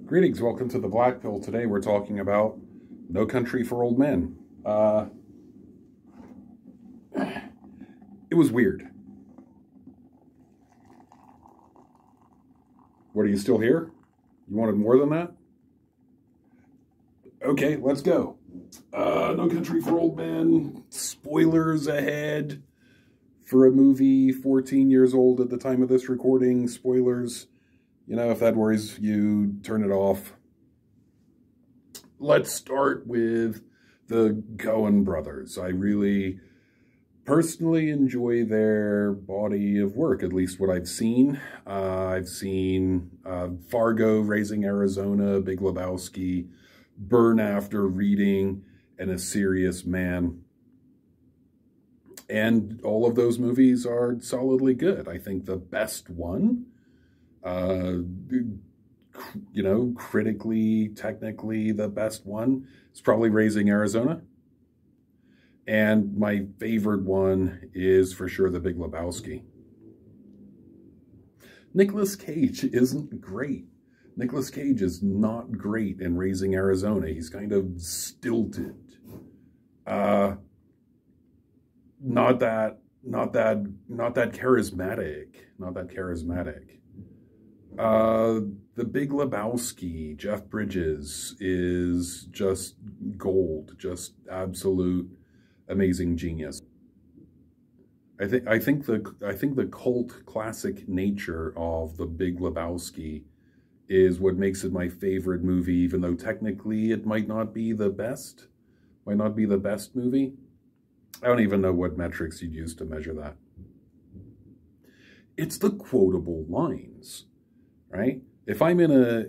Greetings, welcome to the Black Pill. Today we're talking about No Country for Old Men. It was weird. What, are you still here? You wanted more than that? Okay, let's go. No Country for Old Men. Spoilers ahead for a movie 14 years old at the time of this recording. Spoilers. You know, if that worries you, turn it off. Let's start with the Coen brothers. I really personally enjoy their body of work, at least what I've seen. I've seen Fargo, Raising Arizona, Big Lebowski, Burn After Reading, and A Serious Man. And all of those movies are solidly good. I think the best one, you know, critically, technically, the best one is probably Raising Arizona. And my favorite one is for sure The Big Lebowski. Nicolas Cage isn't great. Nicolas Cage is not great in Raising Arizona. He's kind of stilted. Not that charismatic. Not that charismatic. The Big Lebowski, Jeff Bridges, is just gold, just absolute amazing genius. I think the cult classic nature of The Big Lebowski is what makes it my favorite movie, even though technically it might not be the best movie. I don't even know what metrics you'd use to measure that. It's the quotable lines, right? If I'm in a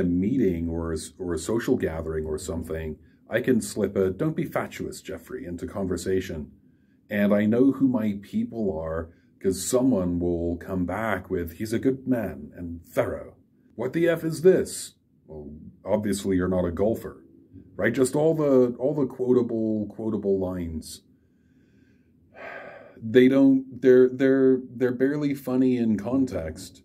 meeting or a social gathering or something, I can slip a "Don't be fatuous, Jeffrey" into conversation, and I know who my people are because someone will come back with "He's a good man and thorough." What the F is this? Well, obviously you're not a golfer, right? Just all the quotable lines. They're barely funny in context,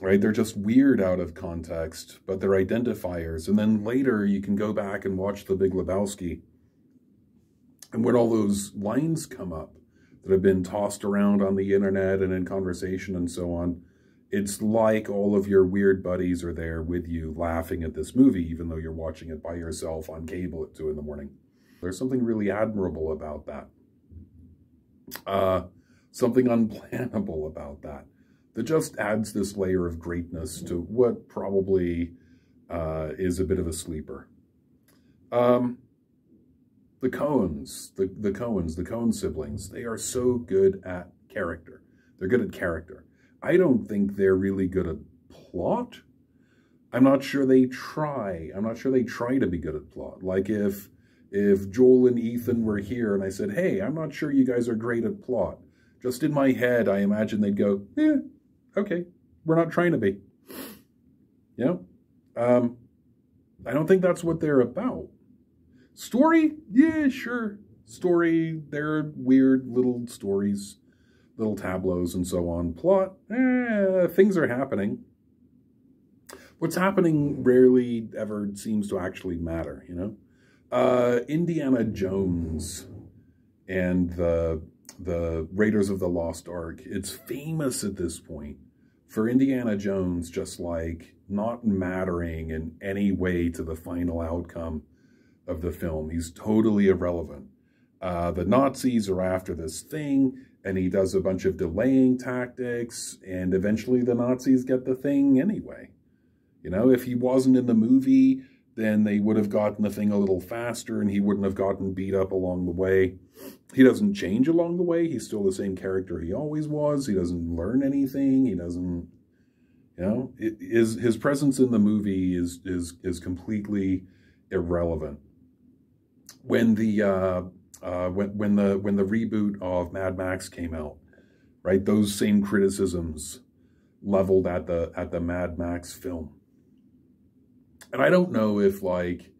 right? They're just weird out of context, but they're identifiers. And then later you can go back and watch The Big Lebowski, and when all those lines come up that have been tossed around on the internet and in conversation and so on, it's like all of your weird buddies are there with you laughing at this movie, even though you're watching it by yourself on cable at 2 in the morning. There's something really admirable about that. Something unplannable about that. That just adds this layer of greatness to what probably is a bit of a sleeper. The Coens, the Coen siblings, they are so good at character. They're good at character. I don't think they're really good at plot. I'm not sure they try. I'm not sure they try to be good at plot. Like if Joel and Ethan were here and I said, "Hey, I'm not sure you guys are great at plot," just in my head, I imagine they'd go, "Yeah, okay, we're not trying to be." You know? I don't think that's what they're about. Story? Yeah, sure. Story, they're weird little stories, little tableaus and so on. Plot, things are happening. What's happening rarely ever seems to actually matter, you know? Indiana Jones and the Raiders of the Lost Ark, it's famous at this point for Indiana Jones just like not mattering in any way to the final outcome of the film. He's totally irrelevant. The Nazis are after this thing, and he does a bunch of delaying tactics, and eventually the Nazis get the thing anyway. You know, if he wasn't in the movie, then they would have gotten the thing a little faster, and he wouldn't have gotten beat up along the way. He doesn't change along the way. He's still the same character he always was. He doesn't learn anything. He doesn't, you know, his presence in the movie is completely irrelevant. When the reboot of Mad Max came out, right, those same criticisms leveled at the Mad Max film. And I don't know if like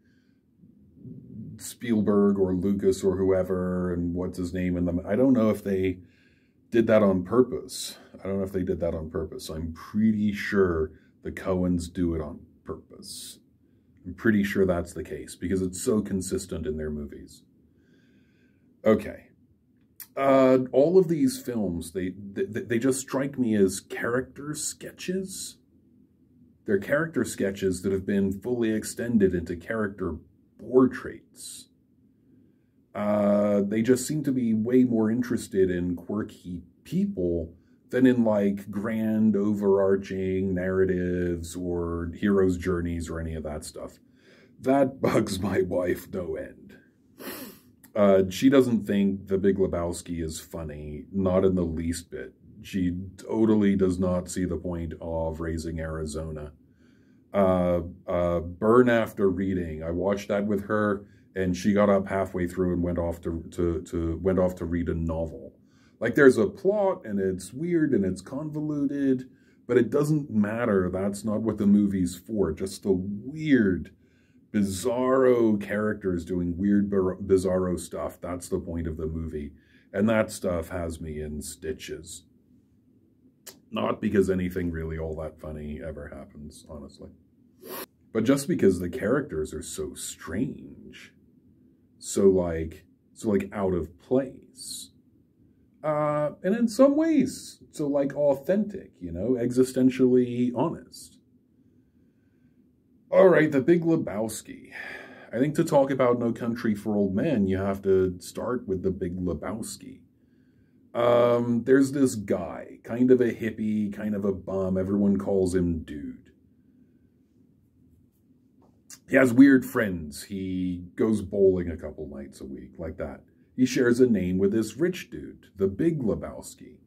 Spielberg or Lucas or whoever and what's his name in them, I don't know if they did that on purpose. I don't know if they did that on purpose. I'm pretty sure the Coens do it on purpose. I'm pretty sure that's the case because it's so consistent in their movies. Okay. All of these films, they just strike me as character sketches. They're character sketches that have been fully extended into character portraits. They just seem to be way more interested in quirky people than in like grand overarching narratives or heroes' journeys or any of that stuff. That bugs my wife no end. She doesn't think The Big Lebowski is funny, not in the least bit. She totally does not see the point of Raising Arizona. Burn After Reading, I watched that with her, and she got up halfway through and went off to read a novel. Like, there's a plot, and it's weird, and it's convoluted, but it doesn't matter. That's not what the movie's for. Just the weird, bizarro characters doing weird, bizarro stuff. That's the point of the movie. And that stuff has me in stitches. Not because anything really all that funny ever happens, honestly. But just because the characters are so strange. So like out of place. And in some ways, so like authentic, you know, existentially honest. All right, The Big Lebowski. I think to talk about No Country for Old Men, you have to start with The Big Lebowski. There's this guy, kind of a hippie, kind of a bum. Everyone calls him Dude. He has weird friends. He goes bowling a couple nights a week, like that. He shares a name with this rich dude, the Big Lebowski.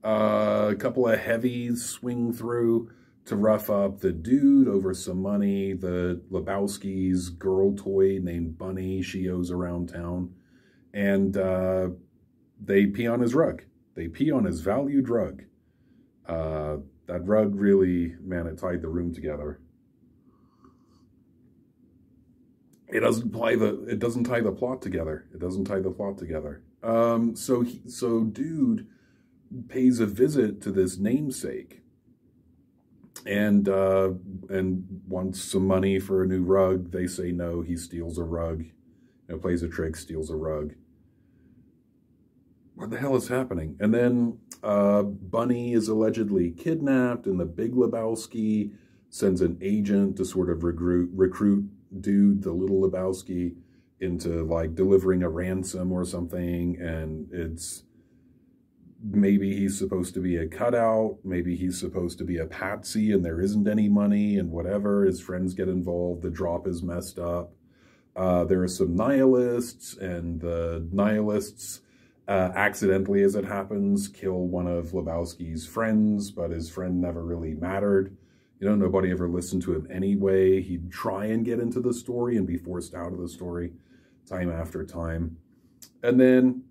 A couple of heavies swing through to rough up the dude over some money. The Lebowski's girl toy named Bunny she owes around town. And they pee on his rug. They pee on his valued rug. That rug really, man, it tied the room together. It doesn't tie the plot together. It doesn't tie the plot together. So Dude pays a visit to this namesake and wants some money for a new rug. They say no. He steals a rug. You know, plays a trick, steals a rug. What the hell is happening? And then Bunny is allegedly kidnapped, and the Big Lebowski sends an agent to sort of recruit Dude, the little Lebowski, into like delivering a ransom or something. And it's maybe he's supposed to be a cutout, maybe he's supposed to be a patsy, and there isn't any money, and whatever. His friends get involved. The drop is messed up. There are some nihilists, and the nihilists accidentally, as it happens, kill one of Lebowski's friends, but his friend never really mattered. You know, nobody ever listened to him anyway. He'd try and get into the story and be forced out of the story time after time. And then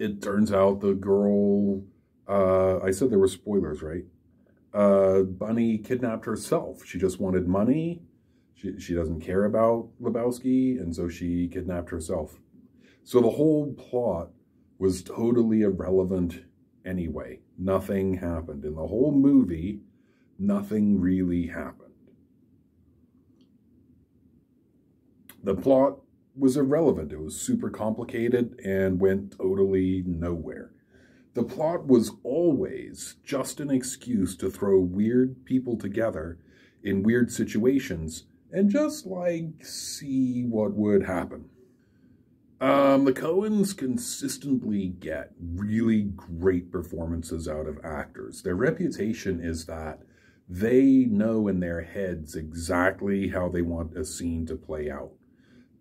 it turns out the girl, I said there were spoilers, right? Bunny kidnapped herself. She just wanted money. She doesn't care about Lebowski, and so she kidnapped herself. So the whole plot was totally irrelevant anyway. Nothing happened. In the whole movie, nothing really happened. The plot was irrelevant. It was super complicated and went totally nowhere. The plot was always just an excuse to throw weird people together in weird situations and just, like, see what would happen. The Coens consistently get really great performances out of actors. Their reputation is that they know in their heads exactly how they want a scene to play out.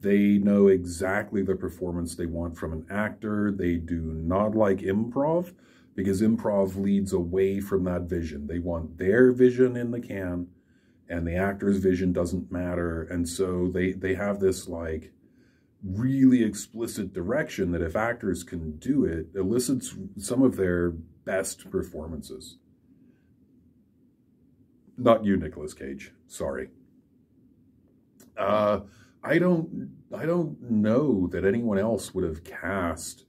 They know exactly the performance they want from an actor. They do not like improv because improv leads away from that vision. They want their vision in the can, and the actor's vision doesn't matter. And so they have this, like, really explicit direction that if actors can do it, elicits some of their best performances. Not you, Nicolas Cage. Sorry. I don't know that anyone else would have cast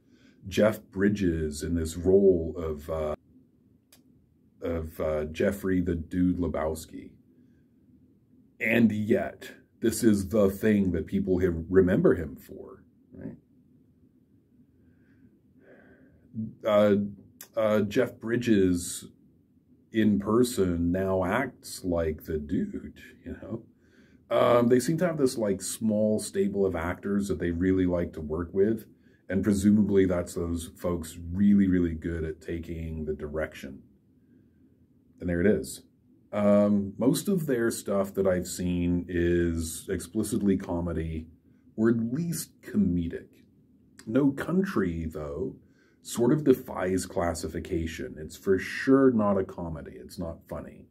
Jeff Bridges in this role of of Jeffrey the Dude Lebowski. And yet, this is the thing that people remember him for, right? Jeff Bridges in person now acts like the dude, you know? They seem to have this like small stable of actors that they really like to work with. And presumably that's those folks really, really good at taking the direction. And there it is. Most of their stuff that I've seen is explicitly comedy, or at least comedic. No Country, though, sort of defies classification. It's for sure not a comedy. It's not funny.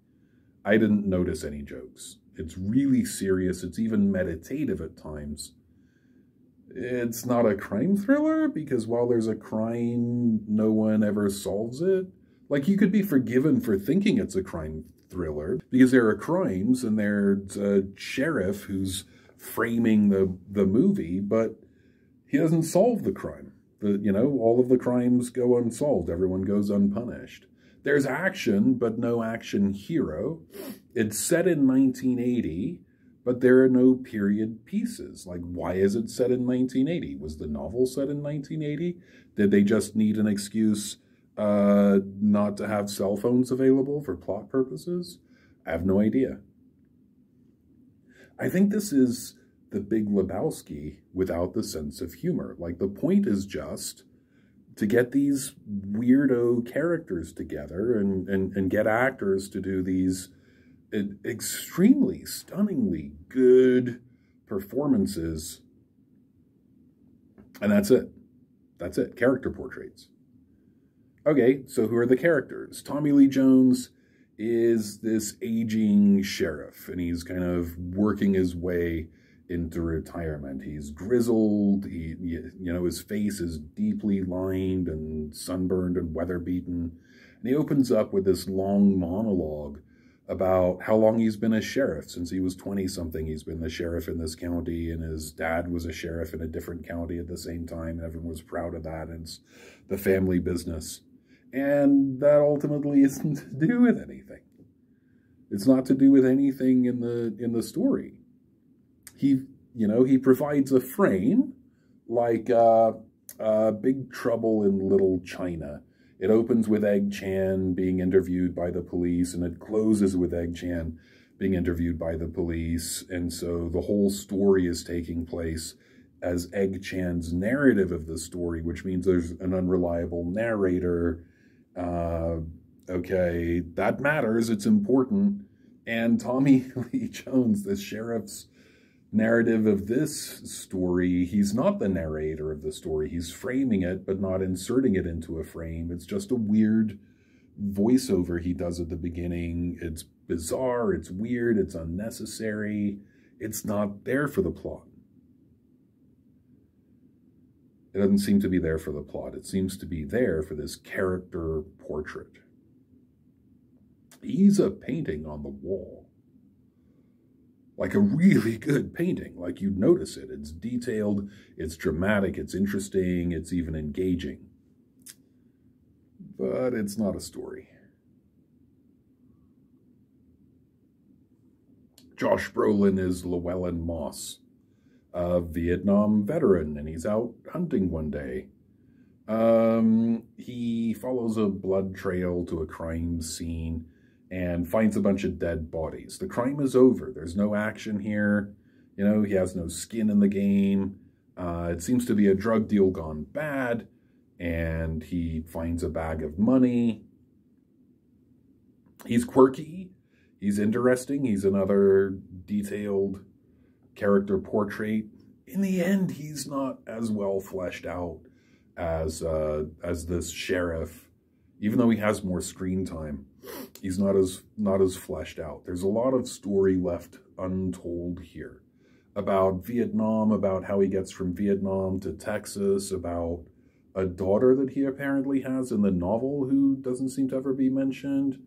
I didn't notice any jokes. It's really serious. It's even meditative at times. It's not a crime thriller, because while there's a crime, no one ever solves it. Like, you could be forgiven for thinking it's a crime thriller, because there are crimes, and there's a sheriff who's framing the movie, but he doesn't solve the crime. You know, all of the crimes go unsolved. Everyone goes unpunished. There's action, but no action hero. It's set in 1980, but there are no period pieces. Like, why is it set in 1980? Was the novel set in 1980? Did they just need an excuse not to have cell phones available for plot purposes? I have no idea. I think this is the Big Lebowski without the sense of humor. Like, the point is just to get these weirdo characters together and get actors to do these extremely, stunningly good performances. And that's it. That's it. Character portraits. Okay, so who are the characters? Tommy Lee Jones is this aging sheriff, and he's kind of working his way into retirement. He's grizzled. You know, his face is deeply lined and sunburned and weather-beaten. And he opens up with this long monologue about how long he's been a sheriff. Since he was 20-something, he's been the sheriff in this county, and his dad was a sheriff in a different county at the same time, and everyone was proud of that, and it's the family business. And that ultimately isn't to do with anything. It's not to do with anything in the story. He provides a frame, like Big Trouble in Little China. It opens with Egg Chan being interviewed by the police, and it closes with Egg Chan being interviewed by the police. And so the whole story is taking place as Egg Chan's narrative of the story, which means there's an unreliable narrator. Okay, that matters. It's important. And Tommy Lee Jones, the sheriff's narrative of this story, he's not the narrator of the story. He's framing it, but not inserting it into a frame. It's just a weird voiceover he does at the beginning. It's bizarre, it's weird, it's unnecessary. It's not there for the plot. It doesn't seem to be there for the plot. It seems to be there for this character portrait. He's a painting on the wall. Like a really good painting. Like, you'd notice it. It's detailed, it's dramatic, it's interesting, it's even engaging. But it's not a story. Josh Brolin is Llewellyn Moss, a Vietnam veteran, and he's out hunting one day. He follows a blood trail to a crime scene and finds a bunch of dead bodies. The crime is over. There's no action here. You know, he has no skin in the game. It seems to be a drug deal gone bad, and he finds a bag of money. He's quirky. He's interesting. He's another detailed character portrait. In the end, he's not as well fleshed out as this sheriff. Even though he has more screen time, he's not as fleshed out. There's a lot of story left untold here about Vietnam, about how he gets from Vietnam to Texas, about a daughter that he apparently has in the novel who doesn't seem to ever be mentioned.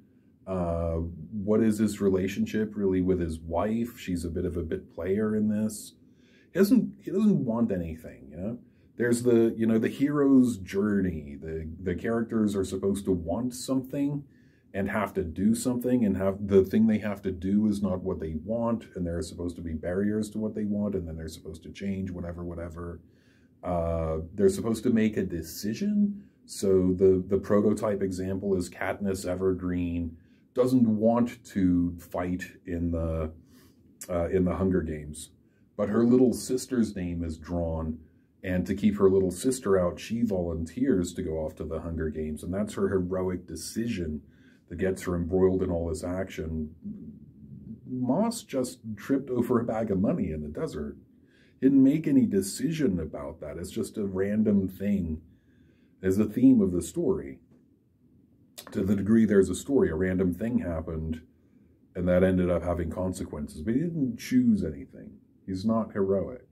What is his relationship really with his wife? She's a bit of a bit player in this. He doesn't want anything, you know? There's the hero's journey. The characters are supposed to want something, and have to do something, and have the thing they have to do is not what they want, and there are supposed to be barriers to what they want, and then they're supposed to change whatever. They're supposed to make a decision. So the prototype example is Katniss Evergreen doesn't want to fight in the Hunger Games, but her little sister's name is drawn, and to keep her little sister out, she volunteers to go off to the Hunger Games, and that's her heroic decision that gets her embroiled in all this action. Moss just tripped over a bag of money in the desert. Didn't make any decision about that. It's just a random thing as a theme of the story. To the degree there's a story, a random thing happened, and that ended up having consequences. But he didn't choose anything. He's not heroic.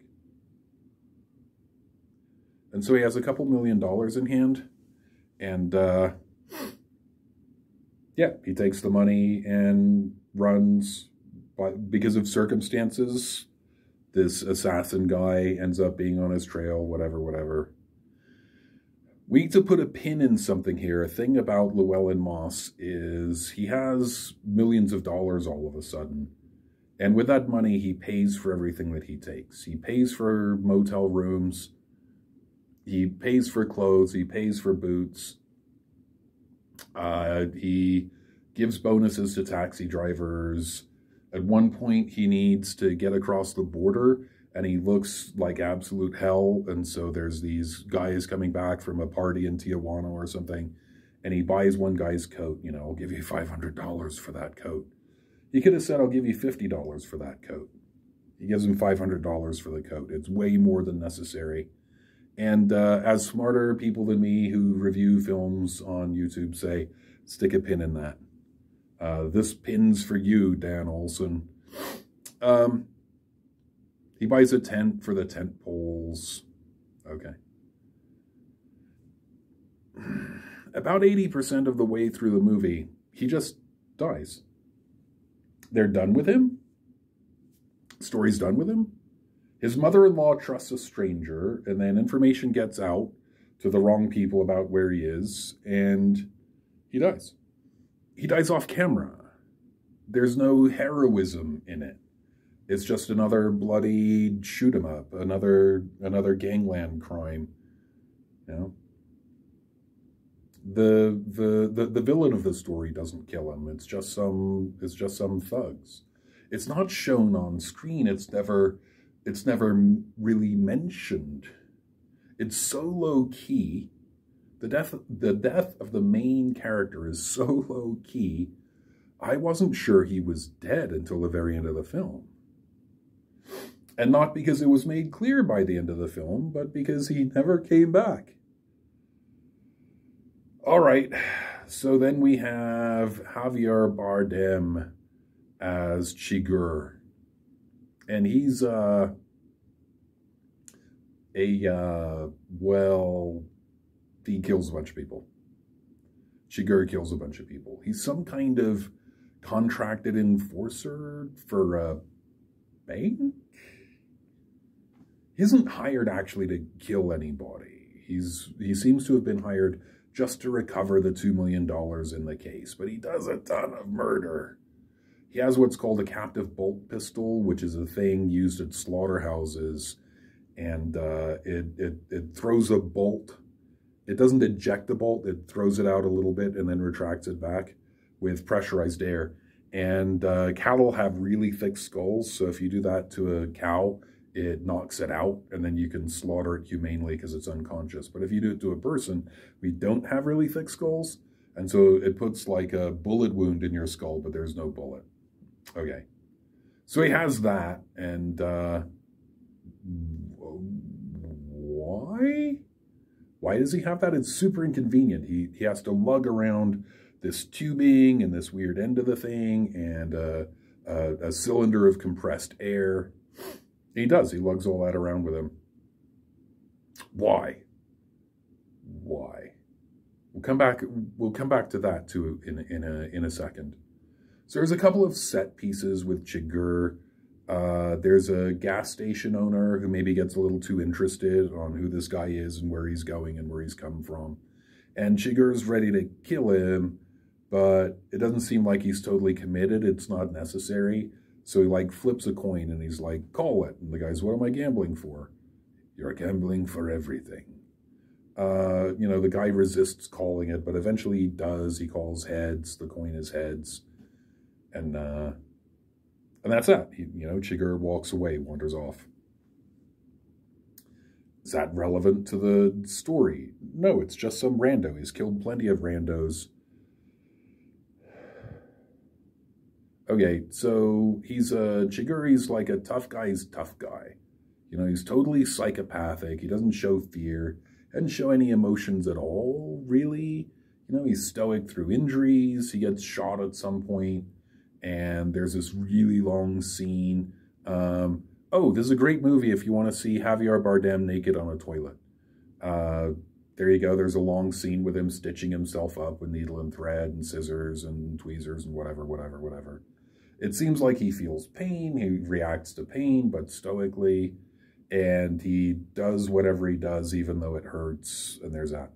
And so he has a couple $1 million in hand, and yeah, he takes the money and runs. But because of circumstances, this assassin guy ends up being on his trail, whatever. We need to put a pin in something here. A thing about Llewellyn Moss is he has millions of dollars all of a sudden. And with that money, he pays for everything that he takes. He pays for motel rooms. He pays for clothes. He pays for boots. He gives bonuses to taxi drivers. At one point, he needs to get across the border, and he looks like absolute hell. And so there's these guys coming back from a party in Tijuana or something, and he buys one guy's coat. You know, I'll give you $500 for that coat. He could have said, I'll give you $50 for that coat. He gives him $500 for the coat. It's way more than necessary. And as smarter people than me who review films on YouTube say, stick a pin in that. This pin's for you, Dan Olson. He buys a tent for the tent poles. Okay. About 80% of the way through the movie, he just dies. They're done with him. Story's done with him. His mother-in-law trusts a stranger, and then information gets out to the wrong people about where he is, and he dies. He dies off camera. There's no heroism in it. It's just another bloody shoot-'em-up, another gangland crime. You know? The villain of the story doesn't kill him. It's just some thugs. It's not shown on screen. It's never really mentioned. It's so low key. The death of the main character is so low key. I wasn't sure he was dead until the very end of the film. And not because it was made clear by the end of the film, but because he never came back. All right, so then we have Javier Bardem as Chigurh. And he's well, he kills a bunch of people. Chigurh kills a bunch of people. He's some kind of contracted enforcer for a bank? He isn't hired actually to kill anybody. He seems to have been hired just to recover the $2 million in the case, but he does a ton of murder. He has what's called a captive bolt pistol, which is a thing used at slaughterhouses, and it throws a bolt. It doesn't eject the bolt, it throws it out a little bit and then retracts it back with pressurized air. And cattle have really thick skulls, so if you do that to a cow, it knocks it out, and then you can slaughter it humanely because it's unconscious. But if you do it to a person, we don't have really thick skulls, and so it puts like a bullet wound in your skull, but there's no bullet. Okay. So he has that, and why? Why does he have that? It's super inconvenient. He has to lug around this tubing and this weird end of the thing and a cylinder of compressed air. He does. He lugs all that around with him. Why? Why? We'll come back to that too in a second. So there's a couple of set pieces with Chigurh. There's a gas station owner who maybe gets a little too interested on who this guy is and where he's going and where he's come from. And Chigurh's ready to kill him, but it doesn't seem like he's totally committed. It's not necessary. So he like flips a coin and he's like, call it. And the guy's, what am I gambling for? You're gambling for everything. You know, the guy resists calling it, but eventually he does. He calls heads. The coin is heads. And that's that. You know, Chigurh walks away, wanders off. Is that relevant to the story? No, it's just some rando. He's killed plenty of randos. Okay, so Chigurh, he's like a tough guy's tough guy. You know, he's totally psychopathic. He doesn't show fear. Doesn't show any emotions at all, really. You know, he's stoic through injuries. He gets shot at some point, and there's this really long scene. Oh, this is a great movie if you want to see Javier Bardem naked on a toilet. There you go. There's a long scene with him stitching himself up with needle and thread and scissors and tweezers and whatever. It seems like he feels pain. He reacts to pain, but stoically. And he does whatever he does, even though it hurts. And there's that.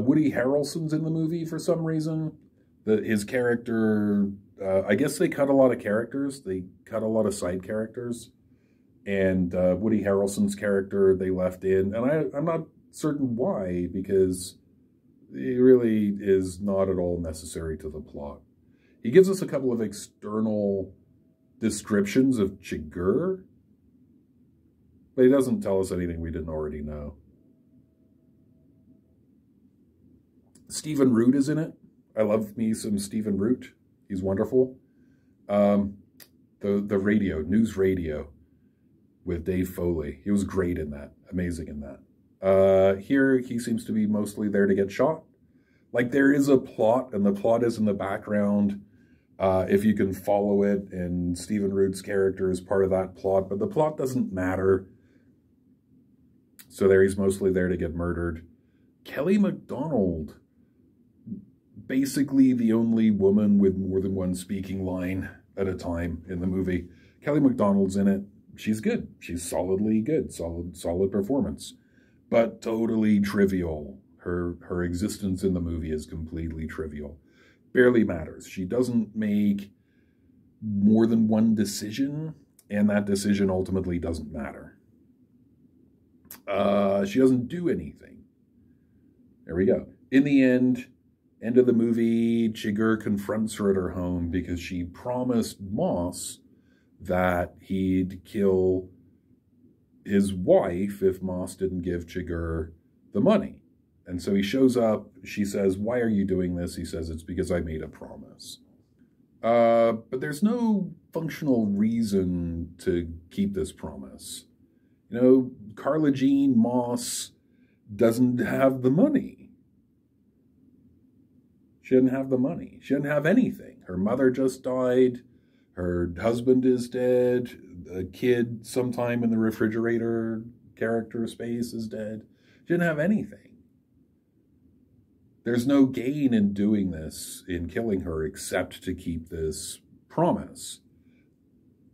Woody Harrelson's in the movie for some reason. His character, I guess they cut a lot of characters. They cut a lot of side characters. And Woody Harrelson's character they left in. And I'm not certain why, because he really is not at all necessary to the plot. He gives us a couple of external descriptions of Chigurh, but he doesn't tell us anything we didn't already know. Stephen Root is in it. I love me some Stephen Root. He's wonderful. The radio, news radio with Dave Foley. He was great in that. Amazing in that. Here, he seems to be mostly there to get shot. Like, there is a plot, and the plot is in the background. If you can follow it, and Stephen Root's character is part of that plot, but the plot doesn't matter. So there, he's mostly there to get murdered. Kelly MacDonald, basically the only woman with more than one speaking line at a time in the movie. Kelly MacDonald's in it. She's good. She's solidly good. Solid performance. But totally trivial. Her existence in the movie is completely trivial. Barely matters. She doesn't make more than one decision, and that decision ultimately doesn't matter. She doesn't do anything. There we go. In the end of the movie, Chigurh confronts her at her home because she promised Moss that he'd kill his wife if Moss didn't give Chigurh the money. And so he shows up. She says, why are you doing this? He says, it's because I made a promise. But there's no functional reason to keep this promise. You know, Carla Jean Moss doesn't have the money. She didn't have the money. She didn't have anything. Her mother just died. Her husband is dead. A kid sometime in the refrigerator character space is dead. She didn't have anything. There's no gain in doing this, in killing her, except to keep this promise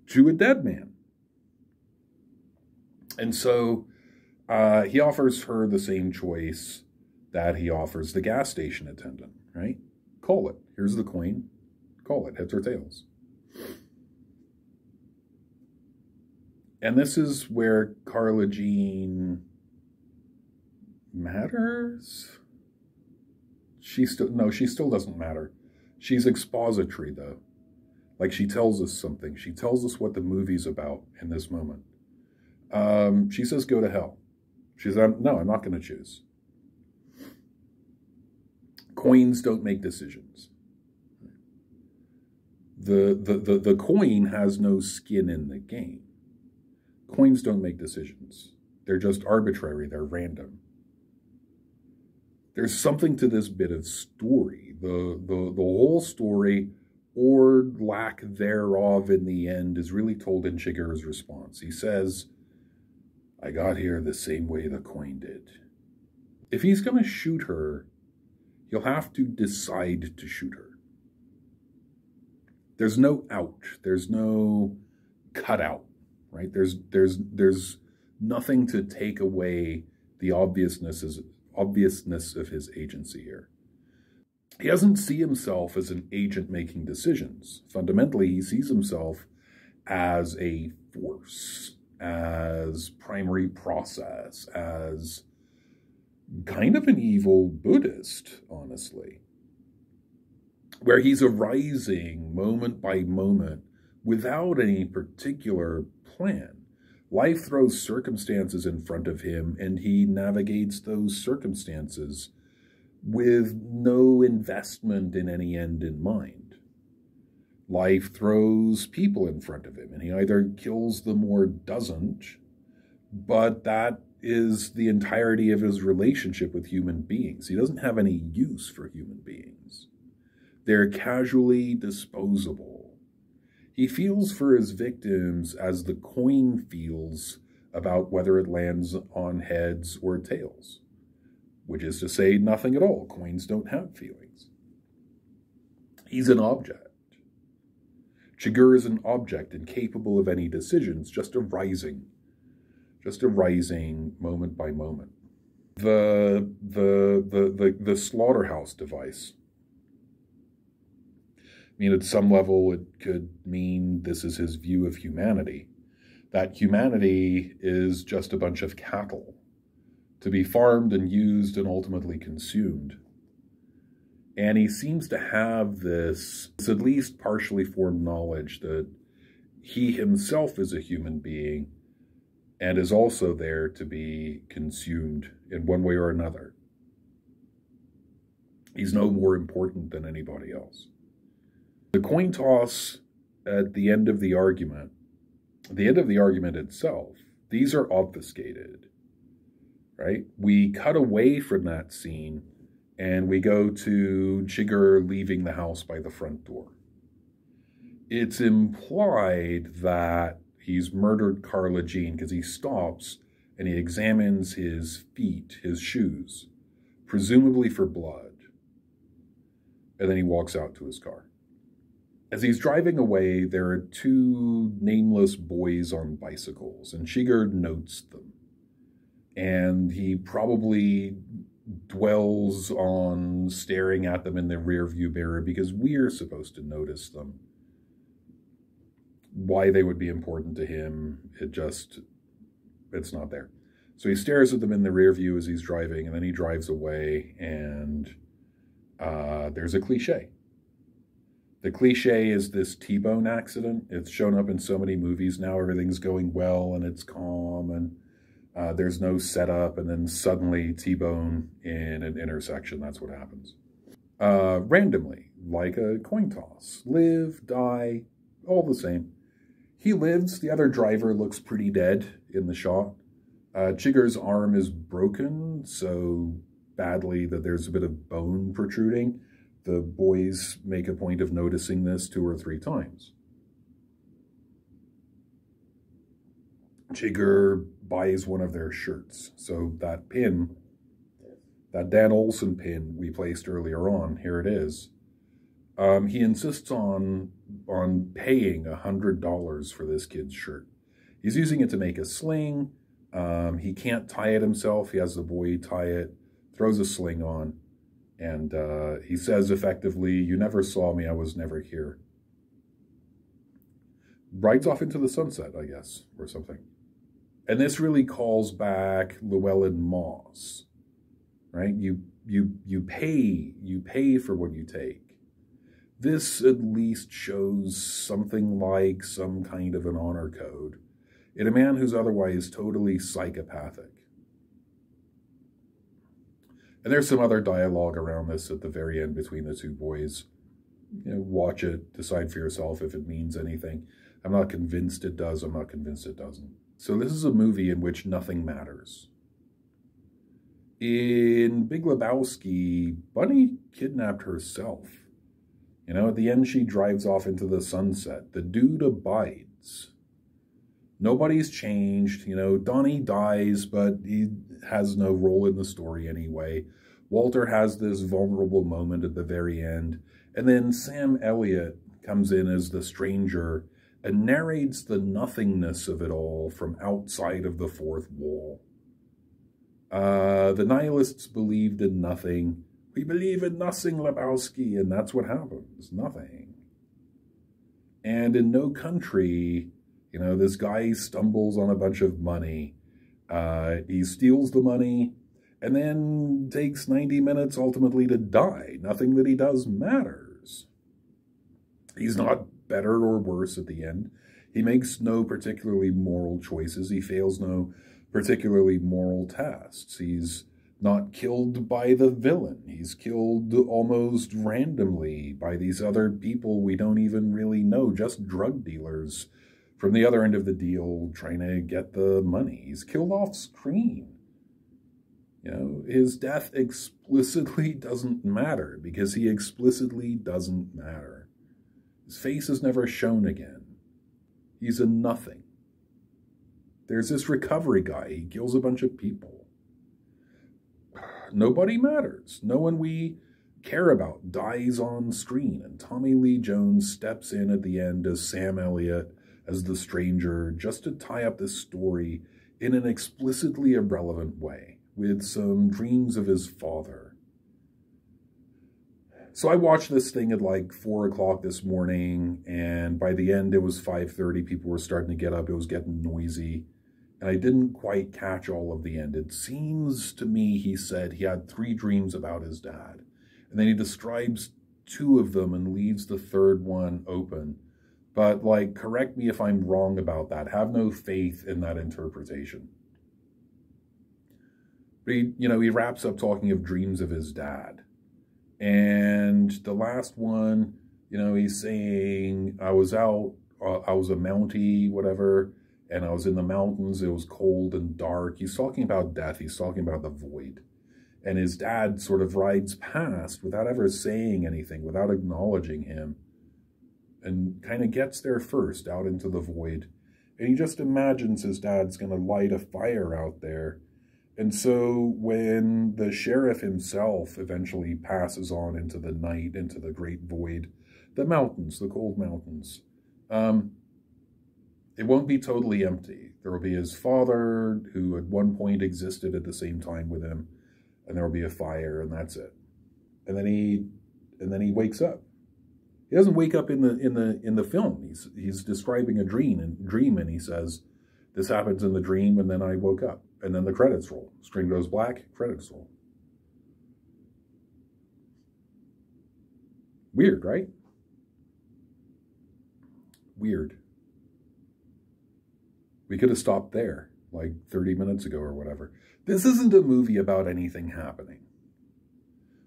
to a dead man. And so he offers her the same choice that he offers the gas station attendant, right? Call it. Here's the coin. Call it. Heads or tails. And this is where Carla Jean matters. She still doesn't matter. She's expository, though. Like, she tells us something. She tells us what the movie's about in this moment. She says, go to hell. She says, no, I'm not going to choose. Coins don't make decisions. The coin has no skin in the game. Coins don't make decisions. They're just arbitrary. They're random. There's something to this bit of story. The whole story, or lack thereof in the end, is really told in Chigurh's response. He says, I got here the same way the coin did. If he's going to shoot her, he'll have to decide to shoot her. There's no out. There's no cutout, right? There's nothing to take away the obviousness of his agency here. He doesn't see himself as an agent making decisions. Fundamentally, he sees himself as a force, as primary process, as kind of an evil Buddhist, honestly, where he's arising moment by moment without any particular plan. Life throws circumstances in front of him, and he navigates those circumstances with no investment in any end in mind. Life throws people in front of him, and he either kills them or doesn't, but that is the entirety of his relationship with human beings. He doesn't have any use for human beings. They're casually disposable. He feels for his victims as the coin feels about whether it lands on heads or tails, which is to say nothing at all. Coins don't have feelings. He's an object. Chigurh is an object incapable of any decisions, just arising moment by moment. The slaughterhouse device. I mean, at some level, it could mean this is his view of humanity. That humanity is just a bunch of cattle to be farmed and used and ultimately consumed. And he seems to have this at least partially formed knowledge that he himself is a human being and is also there to be consumed in one way or another. He's no more important than anybody else. The coin toss at the end of the argument itself, these are obfuscated, right? We cut away from that scene and we go to Chigurh leaving the house by the front door. It's implied that he's murdered Carla Jean because he stops and he examines his feet, his shoes, presumably for blood. And then he walks out to his car. As he's driving away, there are two nameless boys on bicycles, and Chigurh notes them. And he probably dwells on staring at them in the rearview mirror because we're supposed to notice them. Why they would be important to him, it's not there. So he stares at them in the rear view as he's driving, and then he drives away, and there's a cliche. The cliche is this Tbone accident. It's shown up in so many movies now. Everything's going well, and it's calm, and there's no setup, and then suddenly Tbone in an intersection. That's what happens. Randomly, like a coin toss. Live, die, all the same. He lives. The other driver looks pretty dead in the shot. Chigurh's arm is broken so badly that there's a bit of bone protruding. The boys make a point of noticing this 2 or 3 times. Chigurh buys one of their shirts. So that pin, that Dan Olson pin we placed earlier on, here it is. He insists on paying $100 for this kid's shirt. He's using it to make a sling. He can't tie it himself. He has the boy tie it, throws a sling on, and he says effectively, "You never saw me, I was never here." Rides off into the sunset, I guess, or something. And this really calls back Llewellyn Moss, right? You pay for what you take. This at least shows something like some kind of an honor code in a man who's otherwise totally psychopathic. And there's some other dialogue around this at the very end between the two boys. You know, watch it, decide for yourself if it means anything. I'm not convinced it does, I'm not convinced it doesn't. So this is a movie in which nothing matters. In Big Lebowski, Bunny kidnapped herself. You know, at the end she drives off into the sunset. The dude abides. Nobody's changed. You know, Donnie dies, but he has no role in the story anyway. Walter has this vulnerable moment at the very end. And then Sam Elliott comes in as the stranger and narrates the nothingness of it all from outside of the fourth wall. The nihilists believed in nothing. We believe in nothing, Lebowski, and that's what happens. Nothing. And in no country, you know, this guy stumbles on a bunch of money. He steals the money and then takes 90 minutes ultimately to die. Nothing that he does matters. He's not better or worse at the end. He makes no particularly moral choices. He fails no particularly moral tests. He's not killed by the villain. He's killed almost randomly by these other people we don't even really know, just drug dealers from the other end of the deal trying to get the money. He's killed off screen. You know, his death explicitly doesn't matter because he explicitly doesn't matter. His face is never shown again. He's a nothing. There's this recovery guy. He kills a bunch of people. Nobody matters. No one we care about dies on screen. And Tommy Lee Jones steps in at the end as Sam Elliott, as the stranger, just to tie up this story in an explicitly irrelevant way, with some dreams of his father. So I watched this thing at like 4 o'clock this morning, and by the end it was 5:30. People were starting to get up. It was getting noisy. And I didn't quite catch all of the end. It seems to me, he said, he had 3 dreams about his dad. And then he describes 2 of them and leaves the 3rd one open. But, like, correct me if I'm wrong about that. Have no faith in that interpretation. But he wraps up talking of dreams of his dad. And the last one, he's saying, I was out, I was a Mountie, whatever, and I was in the mountains, it was cold and dark. He's talking about death, he's talking about the void. And his dad sort of rides past without ever saying anything, without acknowledging him, and kind of gets there first, out into the void. And he just imagines his dad's going to light a fire out there. And so when the sheriff himself eventually passes on into the night, into the great void, the mountains, the cold mountains, it won't be totally empty. There will be his father, who at one point existed at the same time with him, and there will be a fire, and that's it. And then he wakes up. He doesn't wake up in the film. He's describing a dream, and he says, "This happens in the dream, and then I woke up." And then the credits roll. Screen goes black, credits roll. Weird, right? Weird. We could have stopped there, like 30 minutes ago or whatever. This isn't a movie about anything happening.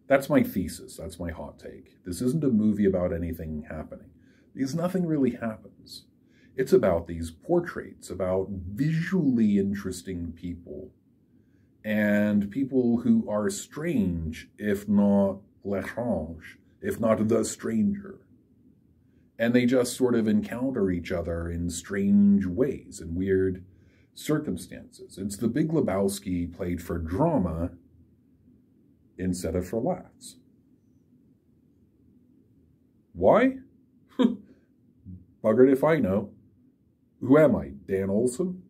That's my thesis. That's my hot take. This isn't a movie about anything happening, because nothing really happens. It's about these portraits, about visually interesting people, and people who are strange, if not l'étrange, if not the stranger. And they just sort of encounter each other in strange ways and weird circumstances. It's the Big Lebowski played for drama instead of for laughs. Why? Buggered if I know. Who am I, Dan Olson?